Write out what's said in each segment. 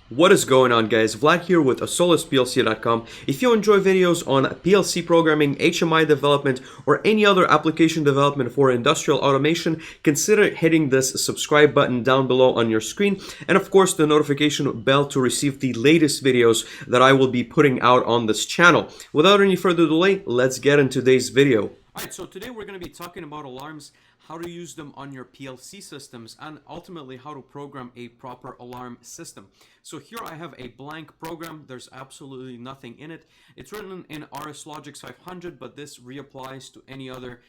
What is going on, guys? Vlad here with PLC.com. If you enjoy videos on PLC programming, HMI development, or any other application development for industrial automation, consider hitting this subscribe button down below on your screen, and of course the notification bell to receive the latest videos that I will be putting out on this channel. Without any further delay, let's get into today's video. Alright, so today we're going to be talking about alarms, how to use them on your PLC systems, and ultimately how to program a proper alarm system. So here I have a blank program. There's absolutely nothing in it. It's written in RSLogix 500, but this reapplies to any other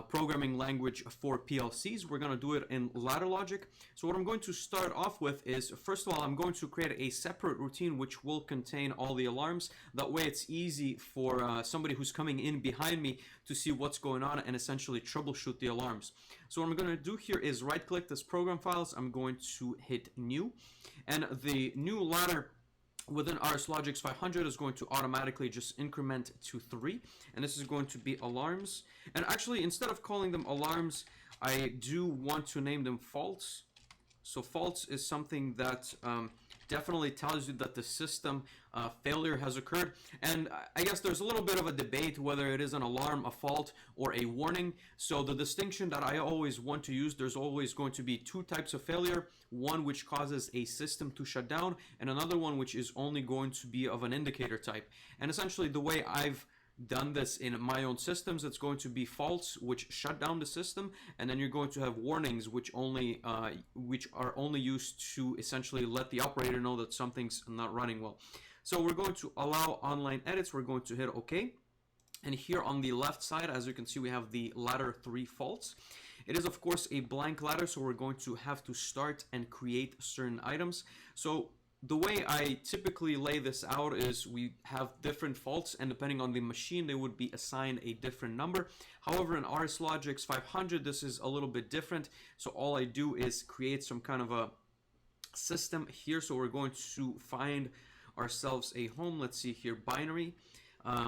programming language for PLCs. We're going to do it in ladder logic. So what I'm going to start off with is, first of all, I'm going to create a separate routine which will contain all the alarms. That way it's easy for somebody who's coming in behind me to see what's going on and essentially troubleshoot the alarms. So what I'm going to do here is right click this program files. I'm going to hit new, and the new ladder within RSLogix 500 is going to automatically just increment to 3, and this is going to be alarms. And actually, instead of calling them alarms, I do want to name them faults. So faults is something that definitely tells you that the system failure has occurred. And I guess there's a little bit of a debate whether it is an alarm, a fault, or a warning. So the distinction that I always want to use, there's always going to be two types of failure. One which causes a system to shut down, and another one which is only going to be of an indicator type. And essentially the way I've done this in my own systems, it's going to be faults which shut down the system, and then you're going to have warnings which are only used to essentially let the operator know that something's not running well. So we're going to allow online edits. We're going to hit OK, and here on the left side, as you can see, we have the ladder 3 faults. It is of course a blank ladder, so we're going to have to start and create certain items. So the way I typically lay this out is we have different faults, and depending on the machine, they would be assigned a different number. However, in RSLogix 500, this is a little bit different. So all I do is create some kind of a system here. So we're going to find ourselves a home. Let's see here, binary.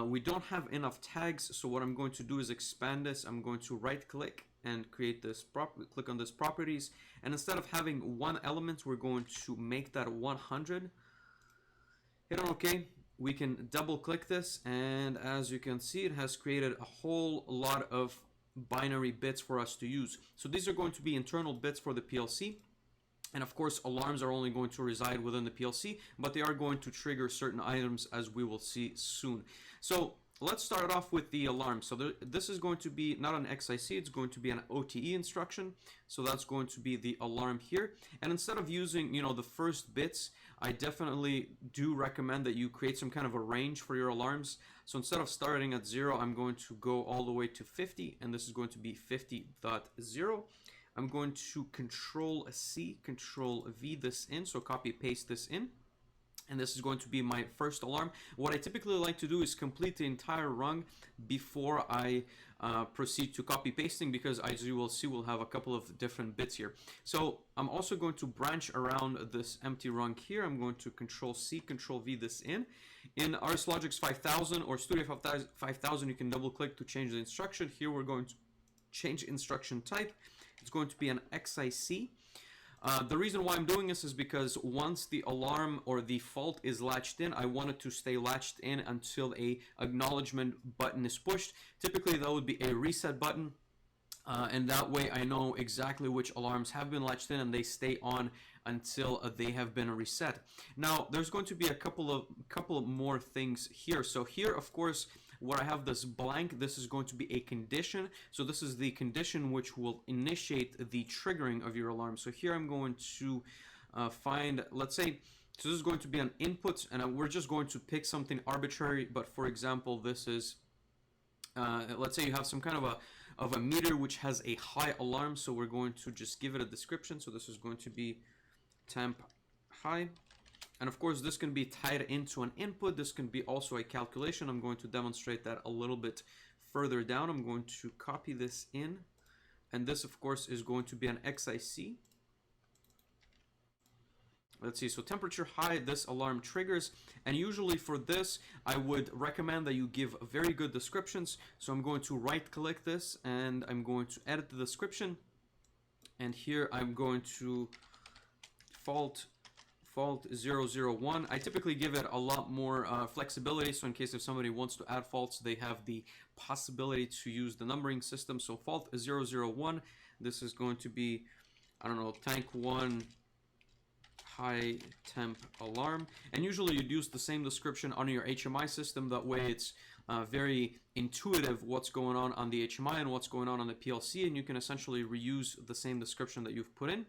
We don't have enough tags, so what I'm going to do is expand this. I'm going to right click and create this, click on this properties, and instead of having one element, we're going to make that 100. Hit on OK. We can double click this, and as you can see, it has created a whole lot of binary bits for us to use. So these are going to be internal bits for the PLC. And of course, alarms are only going to reside within the PLC, but they are going to trigger certain items, as we will see soon. So let's start off with the alarm. So this is going to be not an XIC, it's going to be an OTE instruction. So that's going to be the alarm here. And instead of using, the first bits, I definitely do recommend that you create some kind of a range for your alarms. So instead of starting at 0, I'm going to go all the way to 50, and this is going to be 50.0. I'm going to Control C, Control V this in, so copy paste this in. And this is going to be my first alarm. What I typically like to do is complete the entire rung before I proceed to copy pasting, because as you will see, we'll have a couple of different bits here. So I'm also going to branch around this empty rung here. I'm going to Control C, Control V this in. In RSLogix 5000 or Studio 5000, you can double click to change the instruction. Here we're going to change instruction type. It's going to be an XIC. The reason why I'm doing this is because once the alarm or the fault is latched in, I want it to stay latched in until a acknowledgement button is pushed. Typically that would be a reset button, and that way I know exactly which alarms have been latched in and they stay on until they have been reset. Now there's going to be a couple of more things here. So here, of course, where I have this blank, this is going to be a condition. So this is the condition which will initiate the triggering of your alarm. So here I'm going to find, let's say, so this is going to be an input, and we're just going to pick something arbitrary. But for example, this is, let's say you have some kind of a meter which has a high alarm. So we're going to just give it a description. So this is going to be temp high. And of course, this can be tied into an input. This can be also a calculation. I'm going to demonstrate that a little bit further down. I'm going to copy this in. And this, of course, is going to be an XIC. Let's see, so temperature high, this alarm triggers. And usually for this, I would recommend that you give very good descriptions. So I'm going to right click this, and I'm going to edit the description. And here I'm going to fault fault 001. I typically give it a lot more flexibility, so in case if somebody wants to add faults, they have the possibility to use the numbering system. So fault 001, this is going to be, I don't know, tank 1 high temp alarm, and usually you'd use the same description on your HMI system. That way it's very intuitive what's going on the HMI and what's going on the PLC, and you can essentially reuse the same description that you've put in.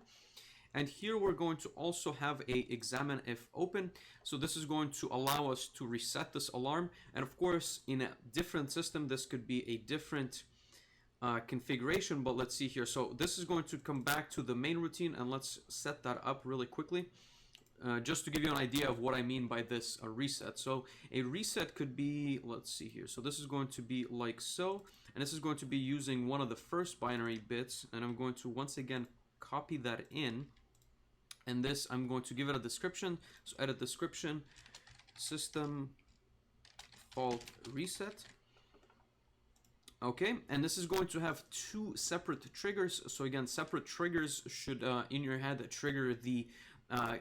And here we're going to also have a examine if open. So this is going to allow us to reset this alarm, and of course in a different system this could be a different configuration, but let's see here. So this is going to come back to the main routine, and let's set that up really quickly just to give you an idea of what I mean by this reset. So a reset could be, let's see here, so this is going to be like so, and this is going to be using one of the first binary bits, and I'm going to once again copy that in, and this I'm going to give it a description. So edit description, system fault reset. Okay, and this is going to have two separate triggers. So again, separate triggers should in your head trigger the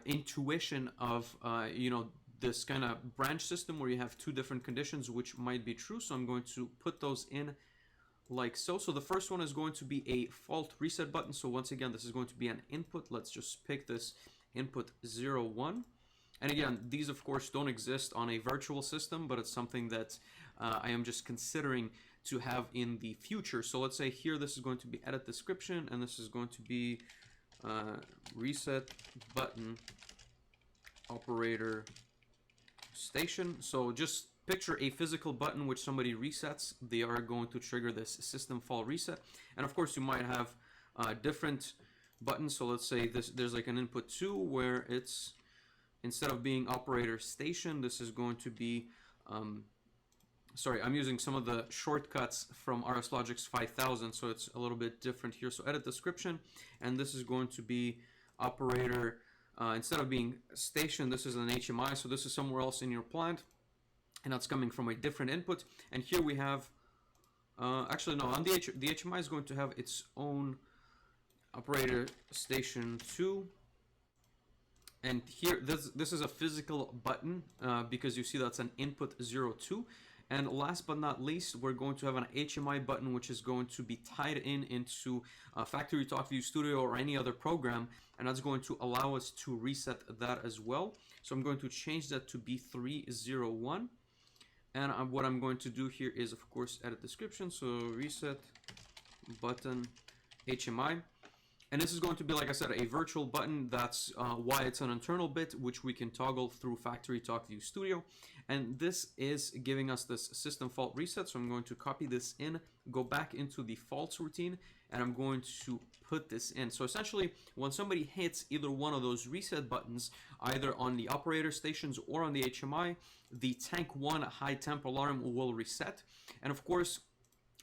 intuition of you know, this kind of branch system where you have two different conditions which might be true. So I'm going to put those in like so. So the first one is going to be a fault reset button. So once again, this is going to be an input. Let's just pick this input 01. And again, these of course don't exist on a virtual system, but it's something that I am just considering to have in the future. So let's say here this is going to be edit description, and this is going to be reset button operator station. So just picture a physical button which somebody resets. They are going to trigger this system fault reset. And of course you might have different buttons. So let's say there's like an input 2 where it's, instead of being operator station, this is going to be, sorry, I'm using some of the shortcuts from RSLogix 5000, so it's a little bit different here. So edit description, and this is going to be operator, instead of being station, this is an HMI, so this is somewhere else in your plant, and that's coming from a different input. And here we have, actually no, on the HMI is going to have its own operator station 2. And here, this is a physical button because you see that's an input 02. And last but not least, we're going to have an HMI button which is going to be tied into Factory Talk View Studio or any other program, and that's going to allow us to reset that as well. So I'm going to change that to B301. And what I'm going to do here is, of course, edit description. So reset button HMI. And this is going to be, like I said, a virtual button. That's why it's an internal bit, which we can toggle through Factory Talk View Studio. And this is giving us this system fault reset. So I'm going to copy this in, go back into the faults routine, and I'm going to put this in. So essentially, when somebody hits either one of those reset buttons, either on the operator stations or on the HMI, the tank 1 high temp alarm will reset. And of course,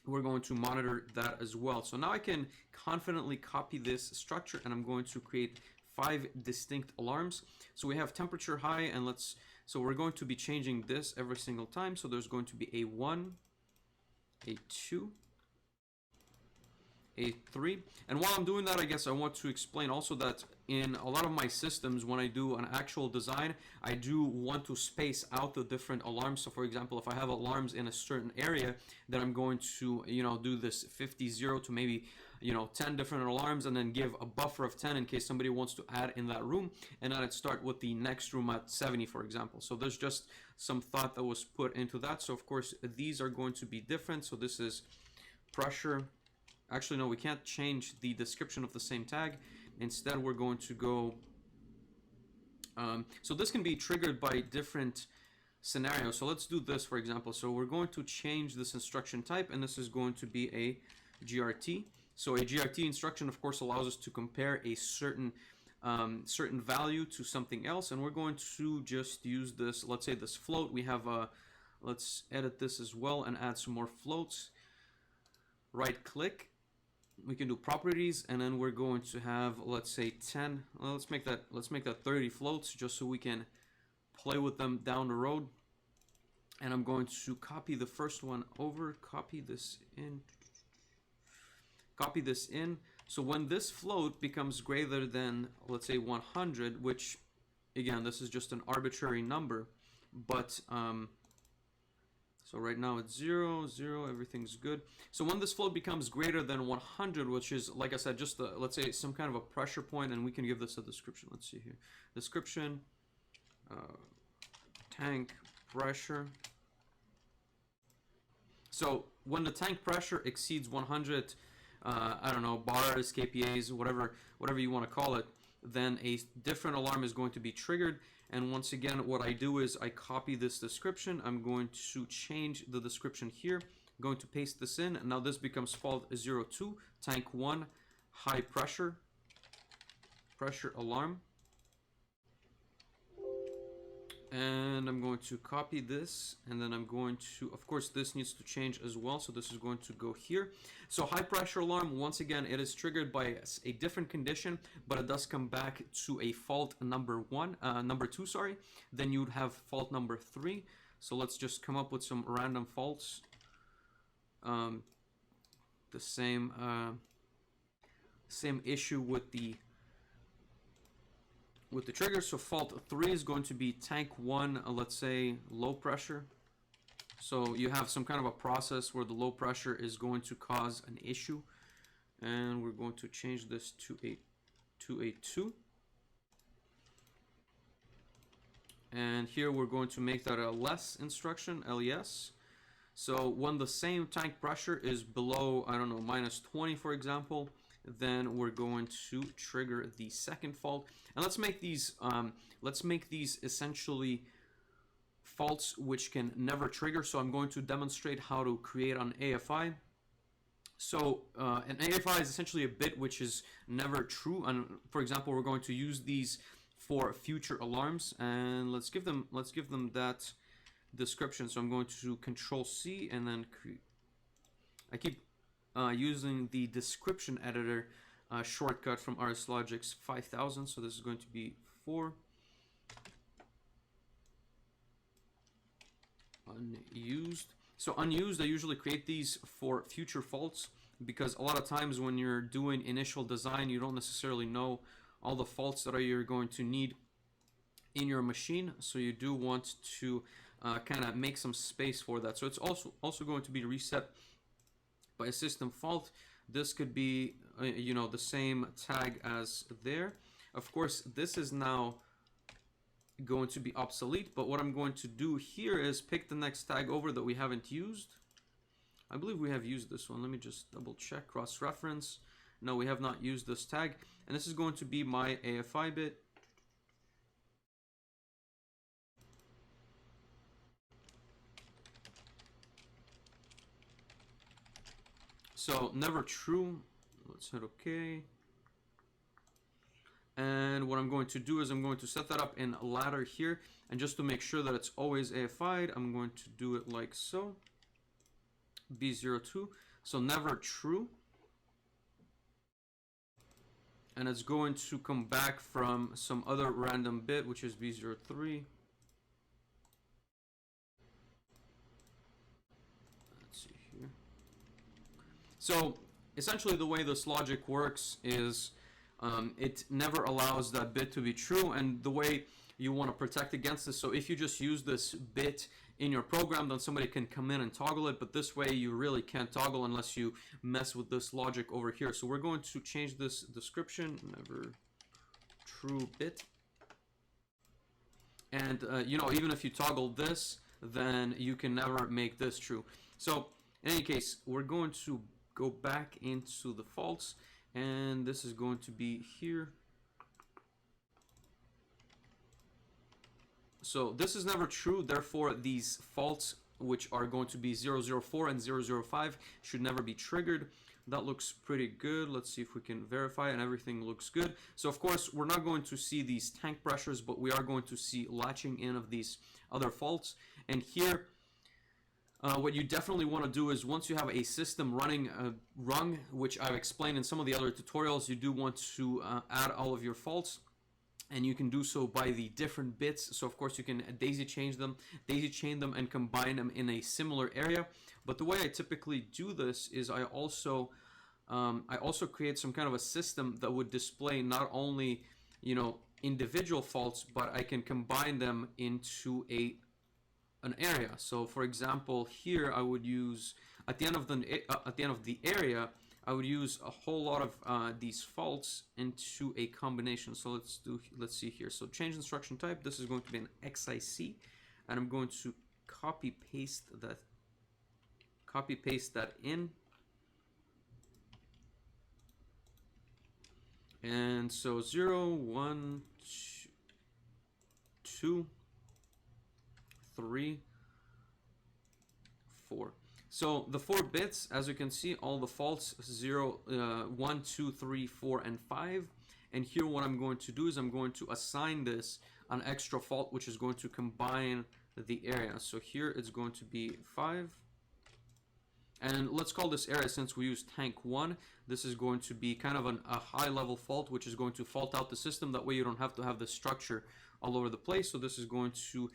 we're going to monitor that as well. So now I can confidently copy this structure, and I'm going to create 5 distinct alarms. So we have temperature high, and so we're going to be changing this every single time. So there's going to be a 1, a 2, a 3. And while I'm doing that, I guess I want to explain also that in a lot of my systems, when I do an actual design, I do want to space out the different alarms. So for example, if I have alarms in a certain area, then I'm going to, you know, do this 50-0 to maybe, you know, 10 different alarms, and then give a buffer of 10 in case somebody wants to add in that room, and then I'd start with the next room at 70, for example. So there's just some thought that was put into that. So of course, these are going to be different. So this is pressure. Actually, no, we can't change the description of the same tag. Instead, we're going to go... so this can be triggered by different scenarios. So let's do this, for example. So we're going to change this instruction type, and this is going to be a GRT. So a GRT instruction, of course, allows us to compare a certain value to something else. And we're going to just use this, let's say this float. We have a... Let's edit this as well and add some more floats. Right-click. We can do properties, and then we're going to have, let's say 10. Well, let's make that 30 floats, just so we can play with them down the road. And I'm going to copy the first one over, copy this in. So when this float becomes greater than, let's say 100, which again, this is just an arbitrary number, but so right now it's 0, 0, everything's good. So when this float becomes greater than 100, which is, like I said, just let's say some kind of a pressure point, and we can give this a description. Let's see here. Description, tank pressure. So when the tank pressure exceeds 100, I don't know, bars, kPAs, whatever you want to call it, then a different alarm is going to be triggered. And once again, what I do is I copy this description. I'm going to change the description here. I'm going to paste this in. And now this becomes fault 02, tank 1, high pressure alarm. And I'm going to copy this, and then I'm going to, of course, this needs to change as well. So this is going to go here. So high pressure alarm, once again, it is triggered by a different condition, but it does come back to a fault number 2, sorry. Then you'd have fault number 3. So let's just come up with some random faults. The same issue with the trigger. So fault 3 is going to be tank 1, let's say low pressure. So you have some kind of a process where the low pressure is going to cause an issue, and we're going to change this to a 2. And here we're going to make that a less instruction, LES. So when the same tank pressure is below, I don't know, minus 20, for example, then we're going to trigger the second fault. And let's make these essentially faults which can never trigger. So I'm going to demonstrate how to create an AFI. So an AFI is essentially a bit which is never true. And for example, we're going to use these for future alarms, and let's give them that description. So I'm going to Control C, and then I keep using the description editor shortcut from RSLogix 5000. So this is going to be 4 unused. So unused, I usually create these for future faults, because a lot of times when you're doing initial design, you don't necessarily know all the faults that you're going to need in your machine. So you do want to kind of make some space for that. So it's also going to be reset by a system fault. This could be the same tag as there. Of course, this is now going to be obsolete, but what I'm going to do here is pick the next tag over that we haven't used. I believe we have used this one. Let me just double check, cross-reference. No, we have not used this tag, and this is going to be my AFI bit. So never true. Let's hit OK. And what I'm going to do is I'm going to set that up in ladder here, and just to make sure that it's always AFI'd, I'm going to do it like so. B02. So never true. And it's going to come back from some other random bit, which is B03. Let's see here. So essentially the way this logic works is it never allows that bit to be true, and the way you want to protect against this, so if you just use this bit in your program, then somebody can come in and toggle it, but this way you really can't toggle unless you mess with this logic over here. So we're going to change this description, never true bit, and even if you toggle this, then you can never make this true. So in any case, we're going to go back into the faults, and this is going to be here. So this is never true, therefore these faults, which are going to be 004 and 005, should never be triggered. That looks pretty good. Let's see if we can verify, and everything looks good. So of course we're not going to see these tank pressures, but we are going to see latching in of these other faults. And here what you definitely want to do is, once you have a system running rung, which I've explained in some of the other tutorials, you do want to add all of your faults. And you can do so by the different bits. So of course you can daisy chain them, and combine them in a similar area. But the way I typically do this is I also create some kind of a system that would display not only individual faults, but I can combine them into an area. So for example, here I would use at the end of the area, I would use a whole lot of these faults into a combination. So let's see here. So change instruction type. This is going to be an XIC, and I'm going to copy paste that in. And so 0, 1, 2, 3, 4. So the 4 bits, as you can see, all the faults 0, 1, 2, 3, 4, and 5. And here what I'm going to do is I'm going to assign this an extra fault, which is going to combine the area. So here it's going to be 5. And let's call this area, since we use tank 1, this is going to be kind of a high level fault, which is going to fault out the system. That way you don't have to have the structure all over the place. So this is going to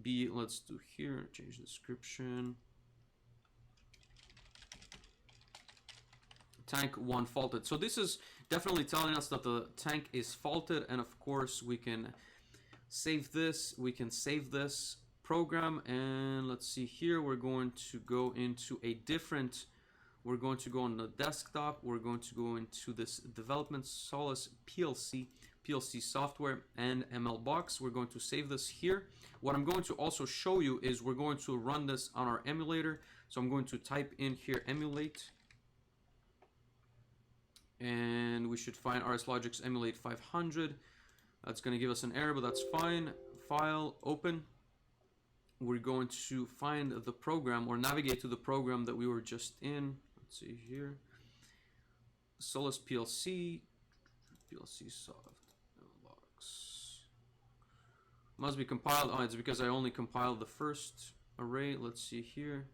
be, let's do here, change the description. Tank 1 faulted. So this is definitely telling us that the tank is faulted, and of course we can save this. We can save this program, and let's see here, we're going to go into a different, we're going to go on the desktop, we're going to go into this development Solus PLC software and ML box. We're going to save this here. What I'm going to also show you is we're going to run this on our emulator. So I'm going to type in here emulate, and we should find RSLogix emulate 500. That's going to give us an error, but that's fine. File, open. We're going to find the program, or navigate to the program that we were just in. Let's see here. Solus PLC soft box. Must be compiled. Oh, it's because I only compiled the first array. Let's see here.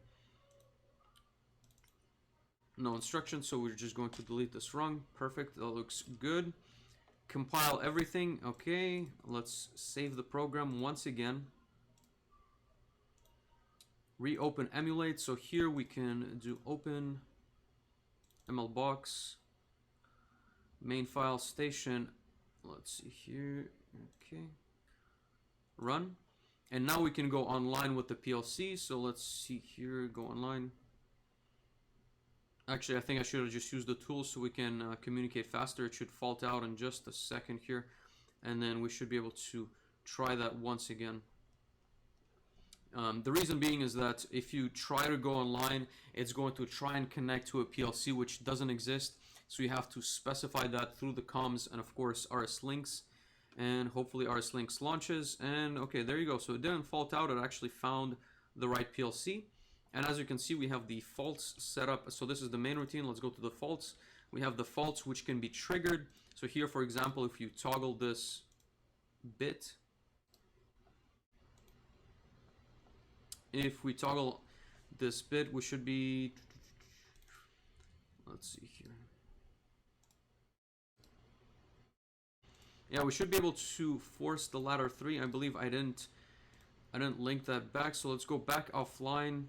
No instructions, so we're just going to delete this rung. Perfect, that looks good. Compile everything. Okay, let's save the program once again. Reopen emulate. So here we can do open ML box, main file station. Let's see here. Okay, run, and now we can go online with the PLC. So let's see here, go online. Actually, I think I should have just used the tool so we can communicate faster. It should fault out in just a second here, and then we should be able to try that once again. The reason being is that if you try to go online, it's going to try and connect to a PLC which doesn't exist. So you have to specify that through the comms and of course RSLinx, and hopefully RSLinx launches. And okay, there you go. So it didn't fault out, it actually found the right PLC. And as you can see, we have the faults set up. So this is the main routine. Let's go to the faults. We have the faults which can be triggered. So here, for example, if you toggle this bit, if we toggle this bit, we should be, let's see here. Yeah, we should be able to force the ladder 3. I believe I didn't link that back. So let's go back offline.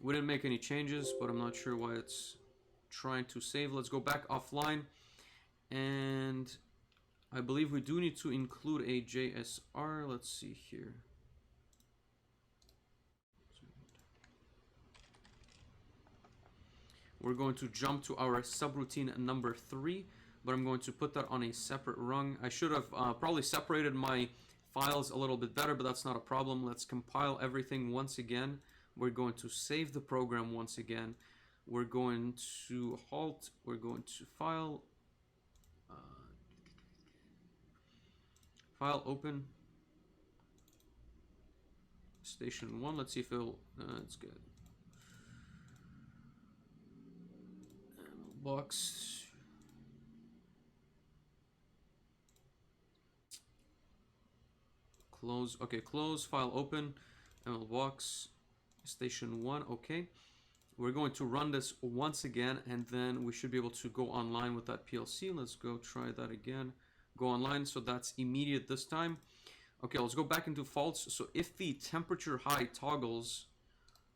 We didn't make any changes, but I'm not sure why it's trying to save. Let's go back offline, and I believe we do need to include a JSR. Let's see here. We're going to jump to our subroutine number 3, but I'm going to put that on a separate rung. I should have probably separated my files a little bit better, but that's not a problem. Let's compile everything once again. We're going to save the program once again. We're going to halt. We're going to file. File open. Station 1. Let's see if it'll. It's good. Box. Close. Okay, close. File open. ML box. Station 1. Okay, we're going to run this once again, and then we should be able to go online with that PLC. Let's go try that again. Go online. So that's immediate this time. Okay, let's go back into faults. So if the temperature high toggles,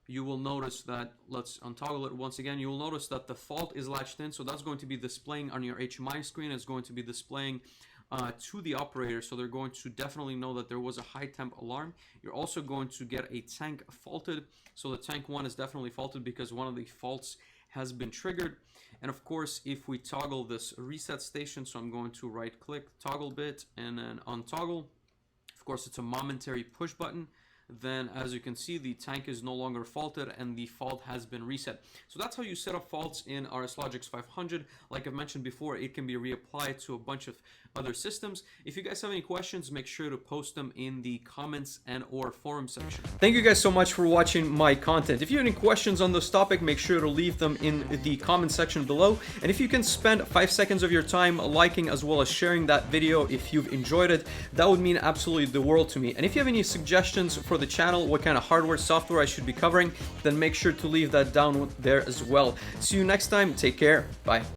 you will notice that, let's untoggle it once again, you will notice that the fault is latched in, so that's going to be displaying on your HMI screen. It's going to be displaying to the operator, so they're going to definitely know that there was a high temp alarm. You're also going to get a tank faulted, so the tank 1 is definitely faulted because one of the faults has been triggered. And of course, if we toggle this reset station, so I'm going to right click, toggle bit, and then untoggle. Of course, it's a momentary push button. Then as you can see, the tank is no longer faulted and the fault has been reset. So that's how you set up faults in RSLogix 500. Like I've mentioned before, it can be reapplied to a bunch of other systems. If you guys have any questions, make sure to post them in the comments and or forum section. Thank you guys so much for watching my content. If you have any questions on this topic, make sure to leave them in the comment section below. And if you can spend 5 seconds of your time liking as well as sharing that video if you've enjoyed it, that would mean absolutely the world to me. And if you have any suggestions for the channel, what kind of hardware, software I should be covering, then make sure to leave that down there as well. See you next time. Take care. Bye.